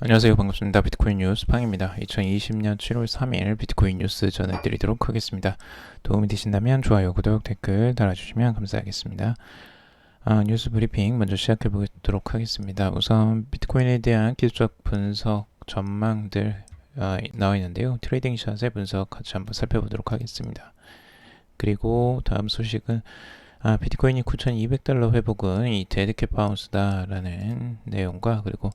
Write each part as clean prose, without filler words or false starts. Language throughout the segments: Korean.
안녕하세요. 반갑습니다. 비트코인 뉴스 팡입니다. 2020년 7월 3일 비트코인 뉴스 전해드리도록 하겠습니다. 도움이 되신다면 좋아요, 구독, 댓글 달아주시면 감사하겠습니다. 뉴스 브리핑 먼저 시작해 보도록 하겠습니다. 우선 비트코인에 대한 기술적 분석 전망들 나와 있는데요. 트레이딩 샷의 분석 같이 한번 살펴보도록 하겠습니다. 그리고 다음 소식은 비트코인이 9,200달러 회복은 이 데드캣 바운스다라는 내용과, 그리고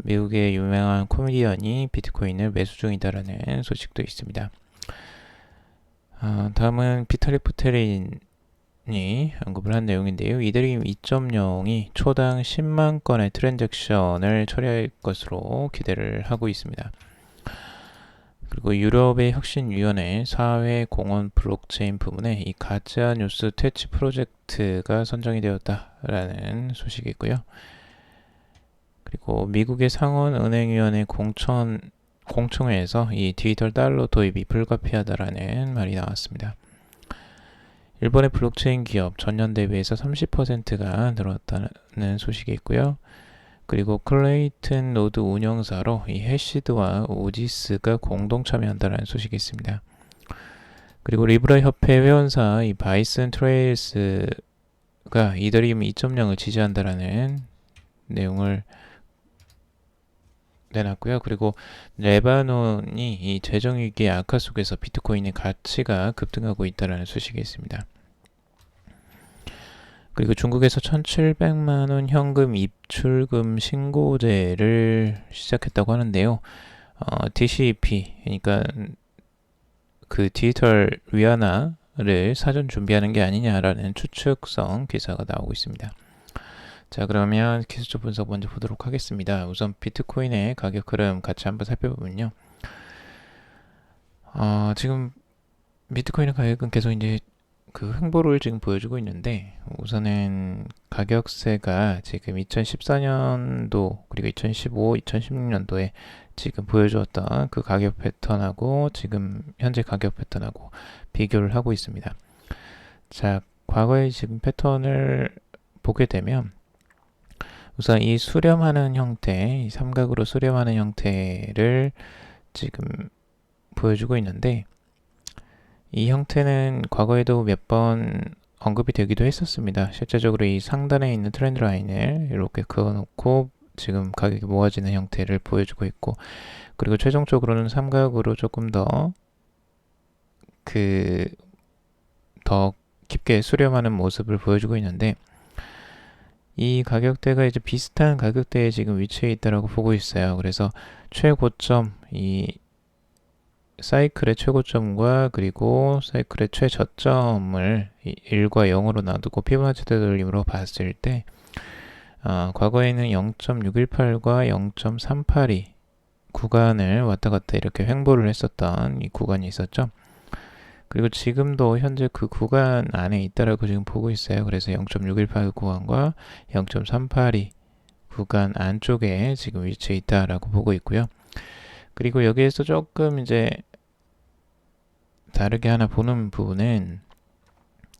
미국의 유명한 코미디언이 비트코인을 매수 중이다라는 소식도 있습니다. 다음은 비타릭 부테린이 언급을 한 내용인데요. 이더리움 2.0이 초당 10만 건의 트랜잭션을 처리할 것으로 기대를 하고 있습니다. 그리고 유럽의 혁신위원회 사회공헌 블록체인 부문에 이 가짜뉴스 퇴치 프로젝트가 선정이 되었다라는 소식이 있고요. 그리고 미국의 상원은행위원회 공청회에서 이 디지털 달러 도입이 불가피하다라는 말이 나왔습니다. 일본의 블록체인 기업 전년 대비해서 30%가 늘었다는 소식이 있고요. 그리고 클레이튼 노드 운영사로 이 해시드와 오지스가 공동 참여한다는 소식이 있습니다. 그리고 리브라 협회 회원사 이 바이슨 트레일스가 이더리움 2.0을 지지한다라는 내용을 내놨고요. 그리고 레바논이 이 재정위기의 악화 속에서 비트코인의 가치가 급등하고 있다는 소식이 있습니다. 그리고 중국에서 1,700만 원 현금 입출금 신고제를 시작했다고 하는데요. DCEP, 그러니까 그 디지털 위안화를 사전 준비하는 게 아니냐라는 추측성 기사가 나오고 있습니다. 자, 그러면 기술적 분석 먼저 보도록 하겠습니다. 우선 비트코인의 가격 흐름 같이 한번 살펴보면요. 지금 비트코인의 가격은 계속 이제 그 횡보를 지금 보여주고 있는데, 우선은 가격세가 지금 2014년도 그리고 2015, 2016년도에 지금 보여주었던 그 가격 패턴하고 지금 현재 가격 패턴하고 비교를 하고 있습니다. 자, 과거의 지금 패턴을 보게 되면 우선 이 수렴하는 형태, 이 삼각으로 수렴하는 형태를 지금 보여주고 있는데, 이 형태는 과거에도 몇 번 언급이 되기도 했었습니다. 실제적으로 이 상단에 있는 트렌드 라인을 이렇게 그어놓고 지금 가격이 모아지는 형태를 보여주고 있고, 그리고 최종적으로는 삼각으로 조금 더 깊게 수렴하는 모습을 보여주고 있는데, 이 가격대가 이제 비슷한 가격대에 지금 위치해 있다라고 보고 있어요. 그래서 최고점, 이 사이클의 최고점과 그리고 사이클의 최저점을 1과 0으로 놔두고 피보나치 되돌림으로 봤을 때 과거에는 0.618과 0.382 구간을 왔다 갔다 이렇게 횡보를 했었던 이 구간이 있었죠. 그리고 지금도 현재 그 구간 안에 있다라고 지금 보고 있어요. 그래서 0.618 구간과 0.382 구간 안쪽에 지금 위치해 있다라고 보고 있고요. 그리고 여기에서 조금 이제 다르게 하나 보는 부분은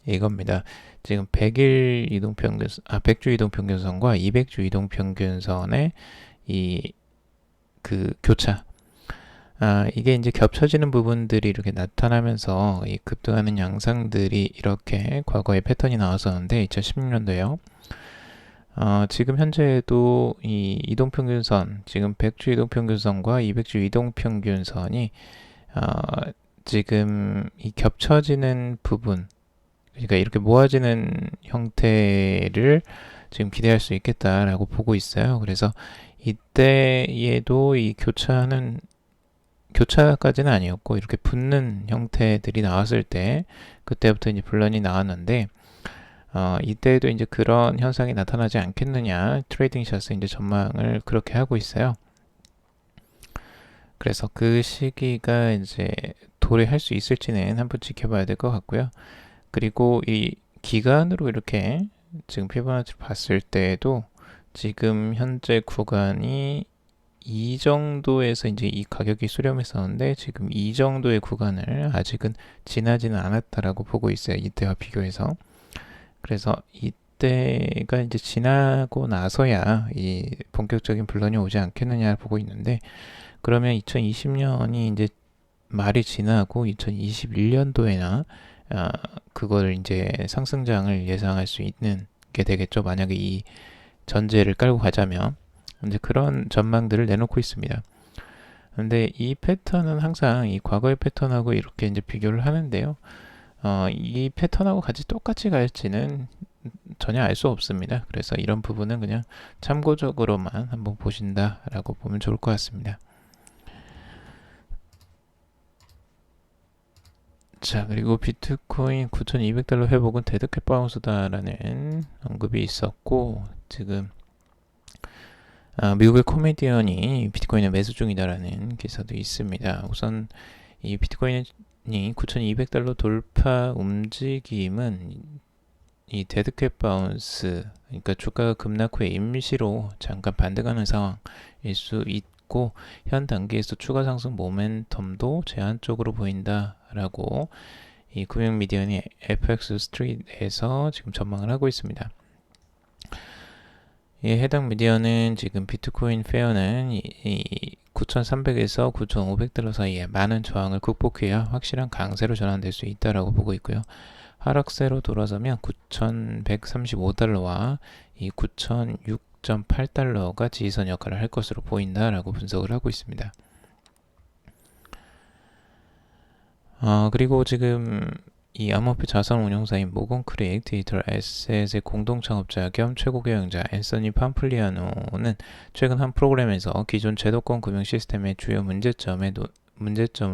이겁니다. 지금 100주 이동평균선과 200주 이동평균선의 그 교차, 이게 이제 겹쳐지는 부분들이 이렇게 나타나면서 이 급등하는 양상들이 이렇게 과거에 패턴이 나왔었는데 2016년도에요. 지금 현재에도 이 이동평균선, 지금 100주 이동평균선과 200주 이동평균선이 지금 이 겹쳐지는 부분, 그러니까 이렇게 모아지는 형태를 지금 기대할 수 있겠다라고 보고 있어요. 그래서 이때에도 이 교차까지는 아니었고 이렇게 붙는 형태들이 나왔을 때 그때부터 이제 분란이 나왔는데, 이때에도 이제 그런 현상이 나타나지 않겠느냐, 트레이딩 샷은 이제 전망을 그렇게 하고 있어요. 그래서 그 시기가 이제 도래할 수 있을지는 한번 지켜봐야 될 것 같고요. 그리고 이 기간으로 이렇게 지금 피보나치를 봤을 때에도 지금 현재 구간이 이 정도에서 이제 이 가격이 수렴했었는데 지금 이 정도의 구간을 아직은 지나지는 않았다라고 보고 있어요. 이때와 비교해서. 그래서 이때가 이제 지나고 나서야 이 본격적인 분란이 오지 않겠느냐 보고 있는데, 그러면 2020년이 이제 말이 지나고 2021년도에나 그걸 이제 상승장을 예상할 수 있는 게 되겠죠. 만약에 이 전제를 깔고 가자면 이제 그런 전망들을 내놓고 있습니다. 근데 이 패턴은 항상 이 과거의 패턴하고 이렇게 이제 비교를 하는데요. 이 패턴하고 같이 똑같이 갈지는 전혀 알 수 없습니다. 그래서 이런 부분은 그냥 참고적으로만 한번 보신다라고 보면 좋을 것 같습니다. 자, 그리고 비트코인 9,200달러 회복은 데드캣 바운스다라는 언급이 있었고, 지금 미국의 코미디언이 비트코인을 매수 중이다라는 기사도 있습니다. 우선 이 비트코인이 9,200달러 돌파 움직임은 이 데드캣 바운스, 그러니까 주가가 급락 후에 임시로 잠깐 반등하는 상황일 수 있고, 현 단계에서 추가 상승 모멘텀도 제한적으로 보인다라고 이 금융 미디어인 FX 스트리트에서 지금 전망을 하고 있습니다. 해당 미디어는 지금 비트코인 페어는 이 9,300에서 9,500달러 사이에 많은 저항을 극복해야 확실한 강세로 전환될 수 있다라고 보고 있고요. 하락세로 돌아서면 9,135달러와 이 9,006.8달러가 지지선 역할을 할 것으로 보인다라고 분석을 하고 있습니다. 그리고 지금 이 암호화폐 자산 운용사인 모건크레이크 디지털 에셋의 공동 창업자 겸 최고 경영자 앤서니 팜플리아노는 최근 한 프로그램에서 기존 제도권 금융 시스템의 주요 문제점을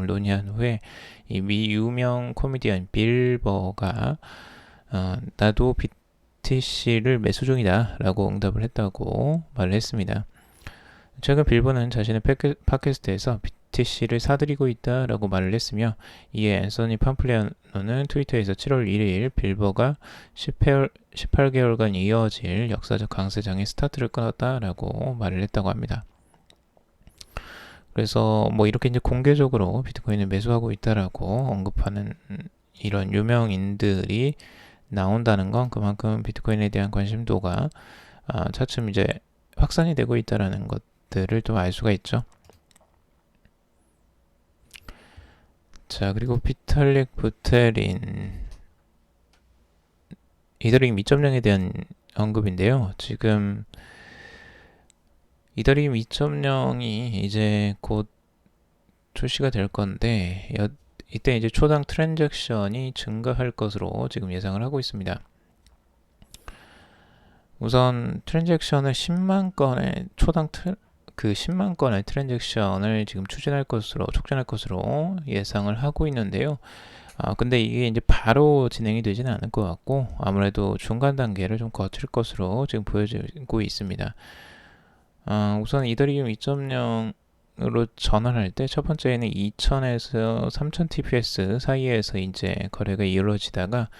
논의한 후에 이 미 유명 코미디언 빌 버가 나도 BTC를 매수 중이다 라고 응답을 했다고 말을 했습니다. 최근 빌버는 자신의 팟캐스트에서 BTC를 사들이고 있다라고 말을 했으며, 이에 앤서니 팜플리아노는 트위터에서 7월 1일 빌버가 18개월간 이어질 역사적 강세장의 스타트를 끊었다라고 말을 했다고 합니다. 그래서 뭐 이렇게 이제 공개적으로 비트코인을 매수하고 있다라고 언급하는 이런 유명인들이 나온다는 건 그만큼 비트코인에 대한 관심도가 차츰 이제 확산이 되고 있다라는 것들을 또 알 수가 있죠. 자, 그리고 비탈릭 부테린 이더리움 2.0에 대한 언급인데요. 지금 이더리움 2.0이 이제 곧 출시가 될 건데, 이때 이제 초당 트랜잭션이 증가할 것으로 지금 예상을 하고 있습니다. 우선 트랜잭션을 10만 건의 초당 10만 건의 트랜잭션을 지금 촉진할 것으로 예상을 하고 있는데요. 근데 이게 이제 바로 진행이 되지는 않을 것 같고, 아무래도 중간 단계를 좀 거칠 것으로 지금 보여지고 있습니다. 우선 이더리움 2.0으로 전환할 때 첫 번째는 2000에서 3000 TPS 사이에서 이제 거래가 이루어지다가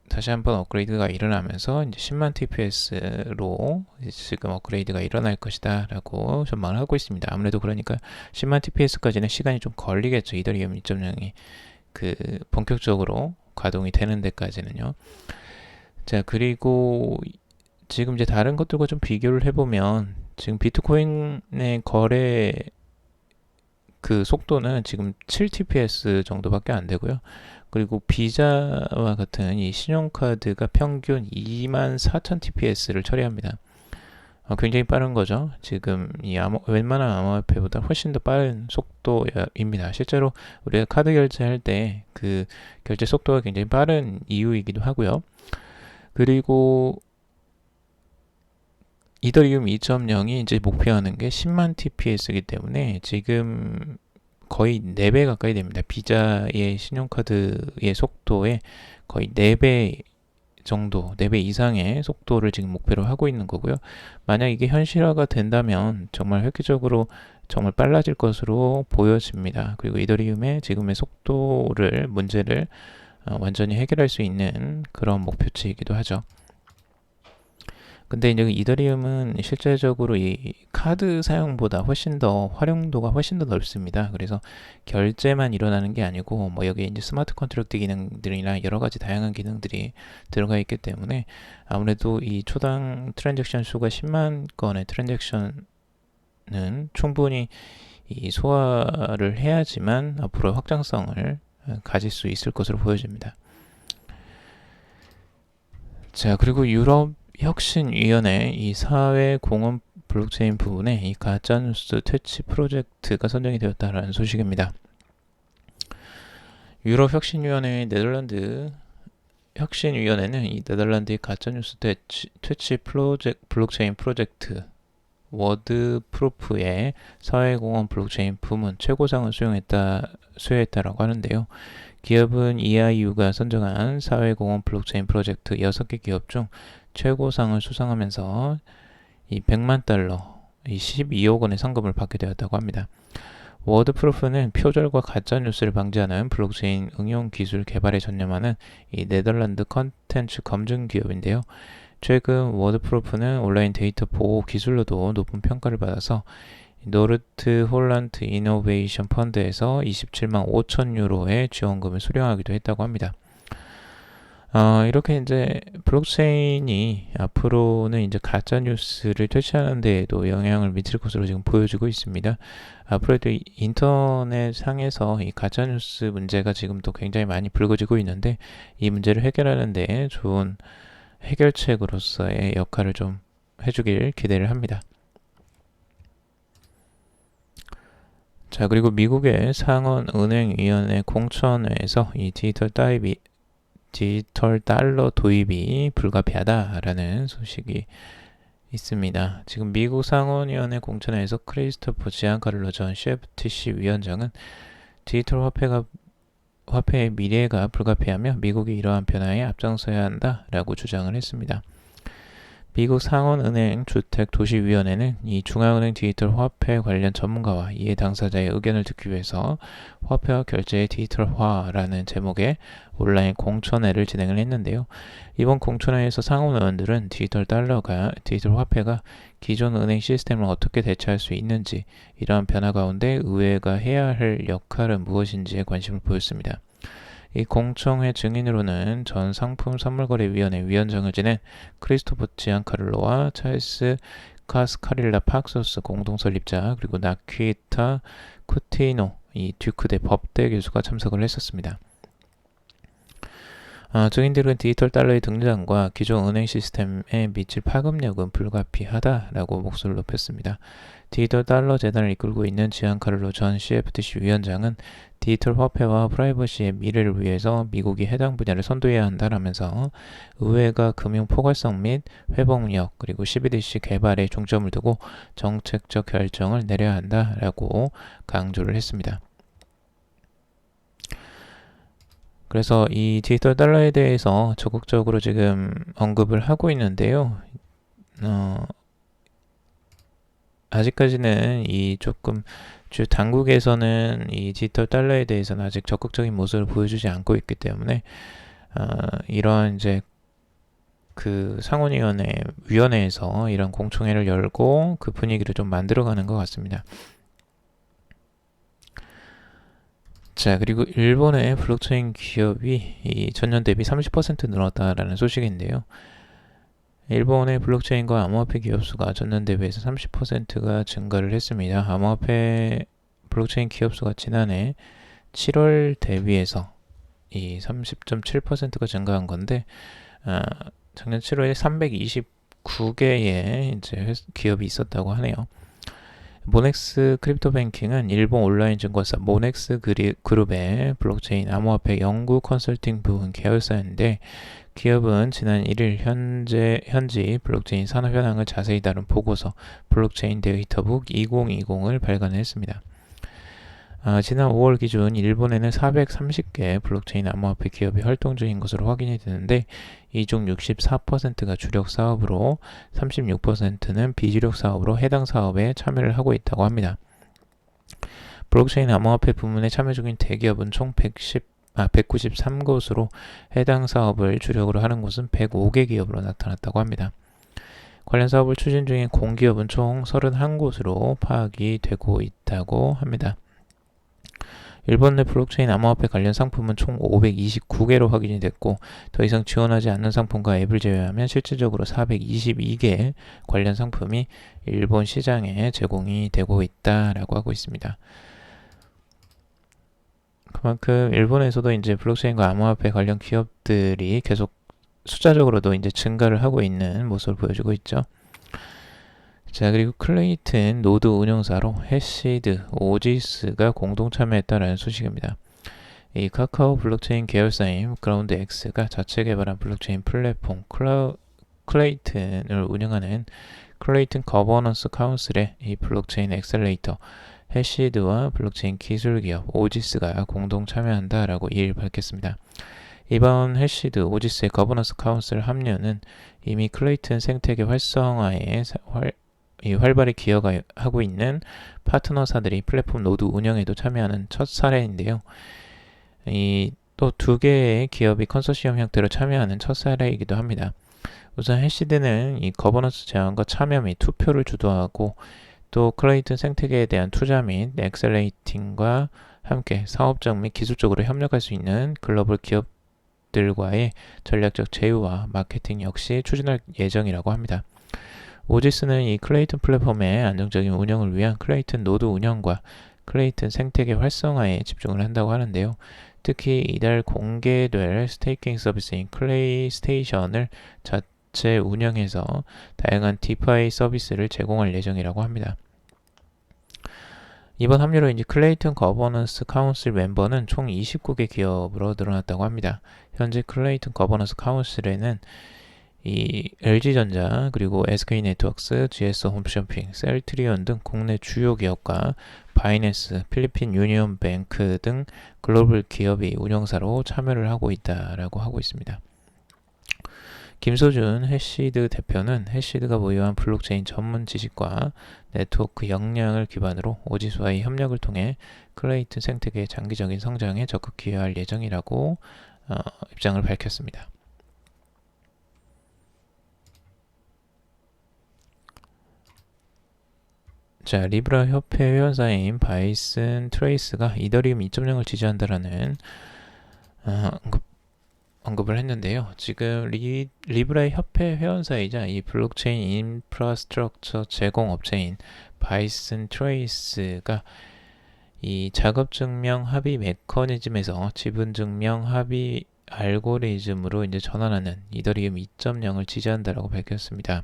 다시 한번 업그레이드가 일어나면서 이제 10만 TPS로 지금 업그레이드가 일어날 것이다 라고 전망을 하고 있습니다. 아무래도 그러니까 10만 TPS까지는 시간이 좀 걸리겠죠. 이더리움 2.0이 본격적으로 가동이 되는 데까지는요. 자, 그리고 지금 이제 다른 것들과 좀 비교를 해보면 지금 비트코인의 거래 속도는 지금 7TPS 정도밖에 안 되고요. 그리고 비자와 같은 이 신용카드가 평균 24,000 TPS를 처리합니다. 굉장히 빠른 거죠. 지금 웬만한 암호화폐보다 훨씬 더 빠른 속도입니다. 실제로 우리가 카드 결제할 때 그 결제 속도가 굉장히 빠른 이유이기도 하고요. 그리고 이더리움 2.0이 이제 목표하는 게 10만 TPS이기 때문에 지금 거의 4배 가까이 됩니다. 비자의 신용카드의 속도의 거의 4배 정도, 4배 이상의 속도를 지금 목표로 하고 있는 거고요. 만약 이게 현실화가 된다면 정말 획기적으로 정말 빨라질 것으로 보여집니다. 그리고 이더리움의 지금의 문제를 완전히 해결할 수 있는 그런 목표치이기도 하죠. 근데 이제 이더리움은 실제적으로 이 카드 사용보다 훨씬 더 활용도가 훨씬 더 넓습니다. 그래서 결제만 일어나는 게 아니고 뭐 여기에 이제 스마트 컨트랙트 기능들이나 여러 가지 다양한 기능들이 들어가 있기 때문에 아무래도 이 초당 트랜잭션 수가 10만 건의 트랜잭션은 충분히 이 소화를 해야지만 앞으로 확장성을 가질 수 있을 것으로 보여집니다. 자, 그리고 유럽 혁신위원회 이 사회공헌 블록체인 부분에 이 가짜뉴스 퇴치 프로젝트가 선정이 되었다라는 소식입니다. 유럽 혁신위원회 네덜란드 혁신위원회는 이 네덜란드의 가짜뉴스 퇴치 블록체인 프로젝트 워드프루프의 사회공헌 블록체인 부문 최고상을 수여했다라고 하는데요. 기업은 EIU가 선정한 사회공헌 블록체인 프로젝트 6개 기업 중 최고상을 수상하면서 이 100만 달러, 이 12억 원의 상금을 받게 되었다고 합니다. 워드프루프는 표절과 가짜뉴스를 방지하는 블록체인 응용 기술 개발에 전념하는 이 네덜란드 컨텐츠 검증 기업인데요. 최근 워드프루프는 온라인 데이터 보호 기술로도 높은 평가를 받아서 노르트 홀란드 이노베이션 펀드에서 27만 5천 유로의 지원금을 수령하기도 했다고 합니다. 이렇게 이제 블록체인이 앞으로는 이제 가짜 뉴스를 퇴치하는 데에도 영향을 미칠 것으로 지금 보여지고 있습니다. 앞으로도 인터넷 상에서 이 가짜 뉴스 문제가 지금도 굉장히 많이 불거지고 있는데 이 문제를 해결하는 데 좋은 해결책으로서의 역할을 좀 해주길 기대를 합니다. 자, 그리고 미국의 상원은행위원회 공천회에서 이 디지털 달러 도입이 불가피하다라는 소식이 있습니다. 지금 미국 상원위원회 공천회에서 크리스토퍼 지안카를로 전 CFTC 위원장은 디지털 화폐의 미래가 불가피하며 미국이 이러한 변화에 앞장서야 한다라고 주장을 했습니다. 미국 상원은행 주택도시위원회는 이 중앙은행 디지털 화폐 관련 전문가와 이해 당사자의 의견을 듣기 위해서 화폐와 결제의 디지털화라는 제목의 온라인 공천회를 진행을 했는데요. 이번 공천회에서 상원의원들은 디지털 화폐가 기존 은행 시스템을 어떻게 대체할 수 있는지, 이러한 변화 가운데 의회가 해야 할 역할은 무엇인지에 관심을 보였습니다. 이 공청회 증인으로는 전 상품선물거래위원회 위원장을 지낸 크리스토퍼 지안카를로와 찰스 카스카릴라 팍소스 공동 설립자, 그리고 나퀴타 쿠티노 이 듀크대 법대 교수가 참석을 했었습니다. 증인들은 디지털 달러의 등장과 기존 은행 시스템에 미칠 파급력은 불가피하다라고 목소리를 높였습니다. 디지털 달러 재단을 이끌고 있는 지안카를로 전 CFTC 위원장은 디지털 화폐와 프라이버시의 미래를 위해서 미국이 해당 분야를 선도해야 한다라면서 의회가 금융 포괄성 및 회복력 그리고 CBDC 개발에 중점을 두고 정책적 결정을 내려야 한다라고 강조를 했습니다. 그래서 이 디지털 달러에 대해서 적극적으로 지금 언급을 하고 있는데요. 아직까지는 이 조금 당국에서는 이 디지털 달러에 대해서는 아직 적극적인 모습을 보여주지 않고 있기 때문에 이런 이제 그 위원회에서 이런 공청회를 열고 그 분위기를 좀 만들어가는 것 같습니다. 자, 그리고 일본의 블록체인 기업이 이 전년 대비 30% 늘었다라는 소식인데요. 일본의 블록체인과 암호화폐 기업 수가 전년 대비해서 30%가 증가를 했습니다. 암호화폐 블록체인 기업 수가 지난해 7월 대비해서 이 30.7%가 증가한 건데, 작년 7월에 329개의 이제 기업이 있었다고 하네요. 모넥스 크립토뱅킹은 일본 온라인 증권사 모넥스 그룹의 블록체인 암호화폐 연구 컨설팅 부분 계열사인데, 기업은 지난 1일 현지 블록체인 산업 현황을 자세히 다룬 보고서 블록체인 데이터북 2020을 발간했습니다. 지난 5월 기준 일본에는 430개 블록체인 암호화폐 기업이 활동 중인 것으로 확인이 되는데, 이 중 64%가 주력 사업으로 36%는 비주력 사업으로 해당 사업에 참여를 하고 있다고 합니다. 블록체인 암호화폐 부문에 참여 중인 대기업은 총 193곳으로 해당 사업을 주력으로 하는 곳은 105개 기업으로 나타났다고 합니다. 관련 사업을 추진 중인 공기업은 총 31곳으로 파악이 되고 있다고 합니다. 일본 내 블록체인 암호화폐 관련 상품은 총 529개로 확인이 됐고 더 이상 지원하지 않는 상품과 앱을 제외하면 실질적으로 422개 관련 상품이 일본 시장에 제공이 되고 있다라고 하고 있습니다. 그만큼 일본에서도 이제 블록체인과 암호화폐 관련 기업들이 계속 숫자적으로도 이제 증가를 하고 있는 모습을 보여주고 있죠. 자, 그리고 클레이튼 노드 운영사로 해시드, 오지스가 공동 참여했다라는 소식입니다. 이 카카오 블록체인 계열사인 그라운드X가 자체 개발한 블록체인 플랫폼 클레이튼을 운영하는 클레이튼 거버넌스 카운슬의 이 블록체인 엑셀레이터 해시드와 블록체인 기술 기업 오지스가 공동 참여한다라고 이를 밝혔습니다. 이번 해시드 오지스의 거버넌스 카운슬 합류는 이미 클레이튼 생태계 활성화에 활발히 기여하고 있는 파트너사들이 플랫폼 노드 운영에도 참여하는 첫 사례인데요. 또 두 개의 기업이 컨소시엄 형태로 참여하는 첫 사례이기도 합니다. 우선 해시드는 이 거버넌스 제안과 참여 및 투표를 주도하고 또 클레이튼 생태계에 대한 투자 및 엑셀레이팅과 함께 사업적 및 기술적으로 협력할 수 있는 글로벌 기업들과의 전략적 제휴와 마케팅 역시 추진할 예정이라고 합니다. 오지스는 이 클레이튼 플랫폼의 안정적인 운영을 위한 클레이튼 노드 운영과 클레이튼 생태계 활성화에 집중을 한다고 하는데요. 특히 이달 공개될 스테이킹 서비스인 클레이스테이션을 자체 운영해서 다양한 디파이 서비스를 제공할 예정이라고 합니다. 이번 합류로 이제 클레이튼 거버넌스 카운슬 멤버는 총 29개 기업으로 늘어났다고 합니다. 현재 클레이튼 거버넌스 카운슬에는 이 LG전자 그리고 SK네트워크스, GS홈쇼핑, 셀트리온 등 국내 주요 기업과 바이낸스, 필리핀 유니온뱅크 등 글로벌 기업이 운영사로 참여를 하고 있다라고 하고 있습니다. 김소준 해시드 대표는 해시드가 보유한 블록체인 전문 지식과 네트워크 역량을 기반으로 오지스와의 협력을 통해 클레이튼 생태계의 장기적인 성장에 적극 기여할 예정이라고 입장을 밝혔습니다. 자, 리브라 협회 회원사인 바이슨 트레이스가 이더리움 2.0을 지지한다라는 언급을 했는데요. 지금 리브라 협회 회원사이자 이 블록체인 인프라스트럭처 제공 업체인 바이슨 트레이스가 이 작업증명 합의 메커니즘에서 지분증명 합의 알고리즘으로 이제 전환하는 이더리움 2.0을 지지한다라고 밝혔습니다.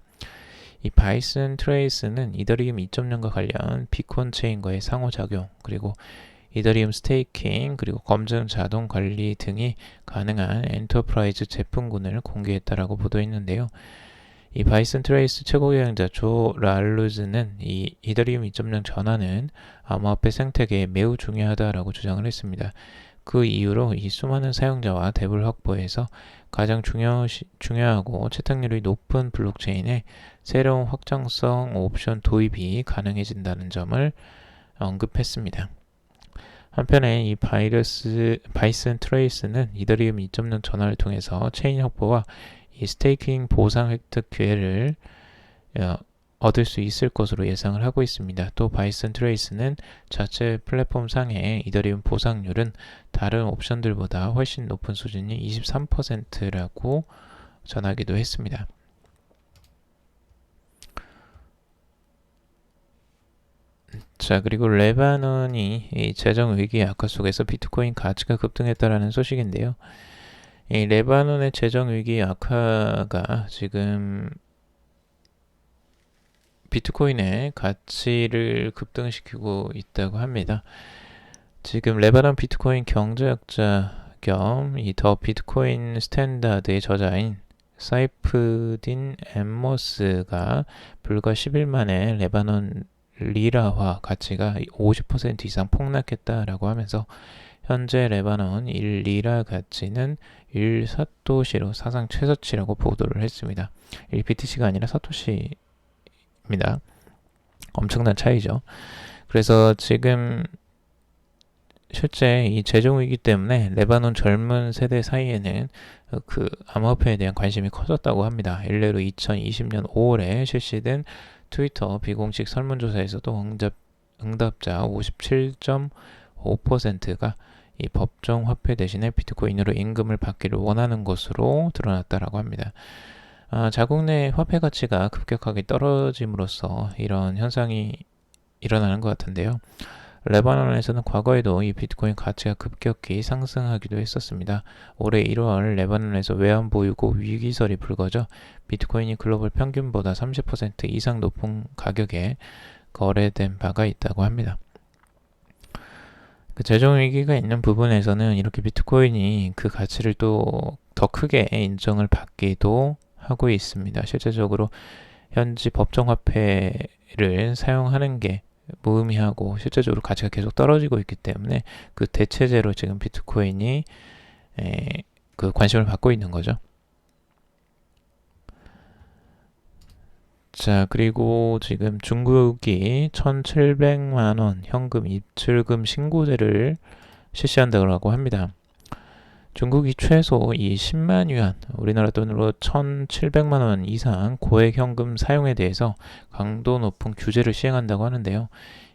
이 바이슨 트레이스는 이더리움 2.0과 관련 비콘 체인과의 상호작용, 그리고 이더리움 스테이킹, 그리고 검증 자동 관리 등이 가능한 엔터프라이즈 제품군을 공개했다라고 보도했는데요. 이 바이슨 트레이스 최고경영자 조 랄루즈는 이 이더리움 2.0 전환은 암호화폐 생태계에 매우 중요하다라고 주장을 했습니다. 그 이유로 이 수많은 사용자와 덱을 확보해서 가장 중요하고 채택률이 높은 블록체인에 새로운 확장성 옵션 도입이 가능해진다는 점을 언급했습니다. 한편에 이 바이슨 트레이스는 이더리움 2.0 전환을 통해서 체인 확보와 이 스테이킹 보상 획득 기회를 얻을 수 있을 것으로 예상을 하고 있습니다. 또 바이슨 트레이스는 자체 플랫폼 상의 이더리움 보상률은 다른 옵션들보다 훨씬 높은 수준이 23%라고 전하기도 했습니다. 자, 그리고 레바논이 이 재정 위기 악화 속에서 비트코인 가치가 급등했다라는 소식인데요. 이 레바논의 재정 위기 악화가 지금 비트코인의 가치를 급등시키고 있다고 합니다. 지금 레바논 비트코인 경제학자 겸 이 더 비트코인 스탠다드의 저자인 사이프딘 엠모스가 불과 10일 만에 레바논 리라화 가치가 50% 이상 폭락했다라고 하면서 현재 레바논 1리라 가치는 1사토시로 사상 최저치라고 보도를 했습니다. 1BTC가 아니라 사토시 입니다. 엄청난 차이죠. 그래서 지금 실제 이 재정 위기 때문에 레바논 젊은 세대 사이에는 그 암호화폐에 대한 관심이 커졌다고 합니다. 일례로 2020년 5월에 실시된 트위터 비공식 설문조사에서도 응답자 57.5%가 이 법정 화폐 대신에 비트코인으로 임금을 받기를 원하는 것으로 드러났다라고 합니다. 자국 내 화폐 가치가 급격하게 떨어짐으로써 이런 현상이 일어나는 것 같은데요. 레바논에서는 과거에도 이 비트코인 가치가 급격히 상승하기도 했었습니다. 올해 1월 레바논에서 외환보유고 위기설이 불거져 비트코인이 글로벌 평균보다 30% 이상 높은 가격에 거래된 바가 있다고 합니다. 그 재정 위기가 있는 부분에서는 이렇게 비트코인이 그 가치를 또 더 크게 인정을 받기도 하고 있습니다. 실제적으로 현지 법정 화폐를 사용하는 게 무의미하고 실제적으로 가치가 계속 떨어지고 있기 때문에 그 대체제로 지금 비트코인이 그 관심을 받고 있는 거죠. 자, 그리고 지금 중국이 1,700만 원 현금 입출금 신고제를 실시한다고 합니다. 중국이 최소 이 10만 위안, 우리나라 돈으로 1,700만 원 이상 고액 현금 사용에 대해서 강도 높은 규제를 시행한다고 하는데요.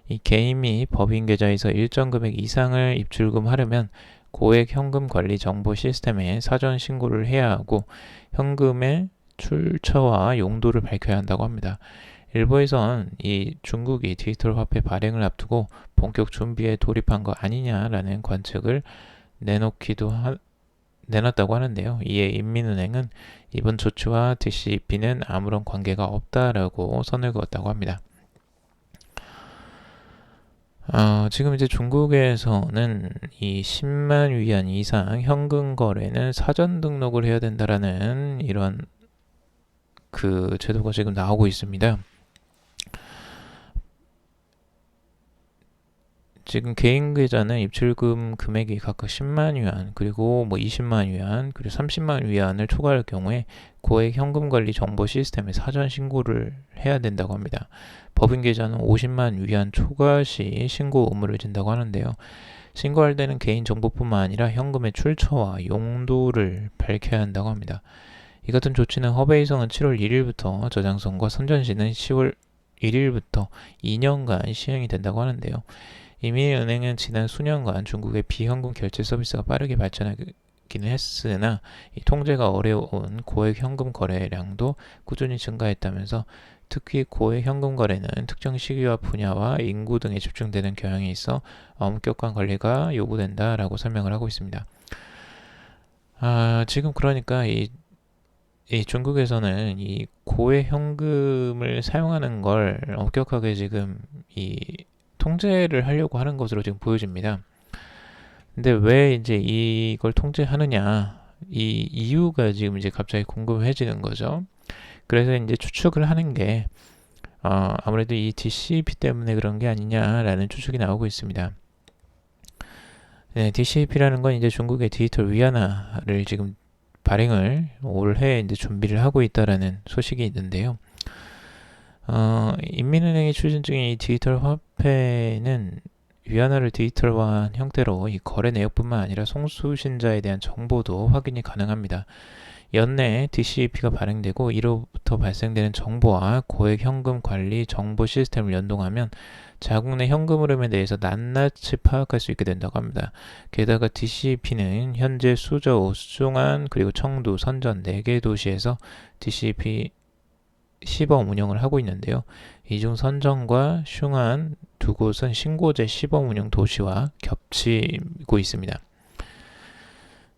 이 개인 및 법인 계좌에서 일정 금액 이상을 입출금하려면 고액 현금 관리 정보 시스템에 사전 신고를 해야 하고 현금의 출처와 용도를 밝혀야 한다고 합니다. 일부에선 이 중국이 디지털 화폐 발행을 앞두고 본격 준비에 돌입한 거 아니냐라는 관측을 내놨다고 하는데요. 이에 인민은행은 이번 조치와 DCEP는 아무런 관계가 없다라고 선을 그었다고 합니다. 지금 이제 중국에서는 이 10만 위안 이상 현금 거래는 사전 등록을 해야 된다라는 이런 그 제도가 지금 나오고 있습니다. 지금 개인 계좌는 입출금 금액이 각각 10만 위안, 그리고 뭐 20만 위안, 그리고 30만 위안을 초과할 경우에 고액 현금 관리 정보 시스템에 사전 신고를 해야 된다고 합니다. 법인 계좌는 50만 위안 초과 시 신고 의무를 진다고 하는데요. 신고할 때는 개인정보뿐만 아니라 현금의 출처와 용도를 밝혀야 한다고 합니다. 이 같은 조치는 허베이성은 7월 1일부터 저장성과 선전시는 10월 1일부터 2년간 시행이 된다고 하는데요. 이민은행은 지난 수년간 중국의 비현금 결제 서비스가 빠르게 발전하기는 했으나 이 통제가 어려운 고액 현금 거래량도 꾸준히 증가했다면서 특히 고액 현금 거래는 특정 시기와 분야와 인구 등에 집중되는 경향이 있어 엄격한 관리가 요구된다라고 설명을 하고 있습니다. 지금 그러니까 이 중국에서는 이 고액 현금을 사용하는 걸 엄격하게 지금 이 통제를 하려고 하는 것으로 지금 보여집니다. 근데 왜 이제 이걸 통제하느냐, 이 이유가 지금 이제 갑자기 궁금해지는 거죠. 그래서 이제 추측을 하는 게 아무래도 이 DCP 때문에 그런 게 아니냐라는 추측이 나오고 있습니다. 네, DCP라는 건 이제 중국의 디지털 위안화를 지금 발행을 올해 이제 준비를 하고 있다라는 소식이 있는데요. 인민은행이 추진 중인 이 디지털 화폐는 위안화를 디지털화한 형태로 이 거래 내역뿐만 아니라 송수신자에 대한 정보도 확인이 가능합니다. 연내 DCEP가 발행되고 이로부터 발생되는 정보와 고액 현금 관리 정보 시스템을 연동하면 자국 내 현금 흐름에 대해서 낱낱이 파악할 수 있게 된다고 합니다. 게다가 DCEP는 현재 수저우, 수중안, 그리고 청두, 선전 4개 도시에서 DCEP 시범 운영을 하고 있는데요. 이 중 선전과 슝안 두 곳은 신고제 시범 운영 도시와 겹치고 있습니다.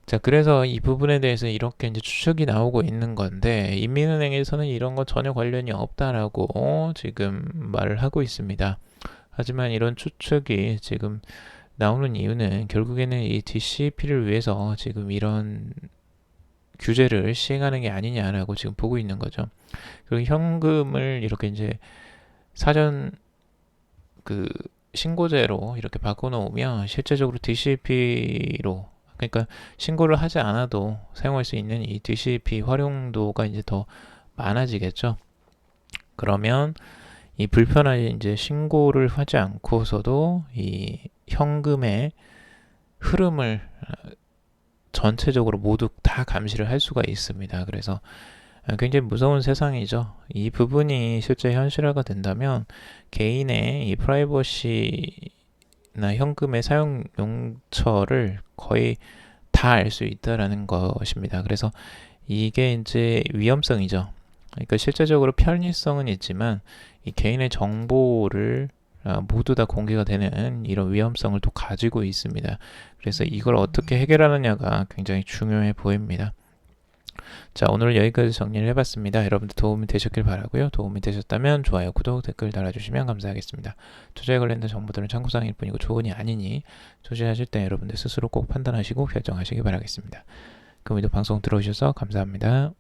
자, 그래서 이 부분에 대해서 이렇게 이제 추측이 나오고 있는 건데, 인민은행에서는 이런 거 전혀 관련이 없다라고 지금 말을 하고 있습니다. 하지만 이런 추측이 지금 나오는 이유는 결국에는 이 DCP를 위해서 지금 이런 규제를 시행하는 게 아니냐라고 지금 보고 있는 거죠. 그리고 현금을 이렇게 이제 사전 그 신고제로 이렇게 바꿔놓으면 실제적으로 DCP로, 그러니까 신고를 하지 않아도 사용할 수 있는 이 DCP 활용도가 이제 더 많아지겠죠. 그러면 이 불편한 이제 신고를 하지 않고서도 이 현금의 흐름을 전체적으로 모두 다 감시를 할 수가 있습니다. 그래서 굉장히 무서운 세상이죠. 이 부분이 실제 현실화가 된다면 개인의 이 프라이버시나 현금의 사용 용처를 거의 다 알 수 있다라는 것입니다. 그래서 이게 이제 위험성이죠. 그러니까 실제적으로 편의성은 있지만 이 개인의 정보를 모두 다 공개가 되는 이런 위험성을 또 가지고 있습니다. 그래서 이걸 어떻게 해결하느냐가 굉장히 중요해 보입니다. 자, 오늘 여기까지 정리를 해봤습니다. 여러분들 도움이 되셨길 바라고요. 도움이 되셨다면 좋아요, 구독, 댓글 달아주시면 감사하겠습니다. 투자에 관련된 정보들은 참고사항일 뿐이고 조언이 아니니 투자하실 때 여러분들 스스로 꼭 판단하시고 결정하시기 바라겠습니다. 그럼 오늘도 방송 들어주셔서 감사합니다.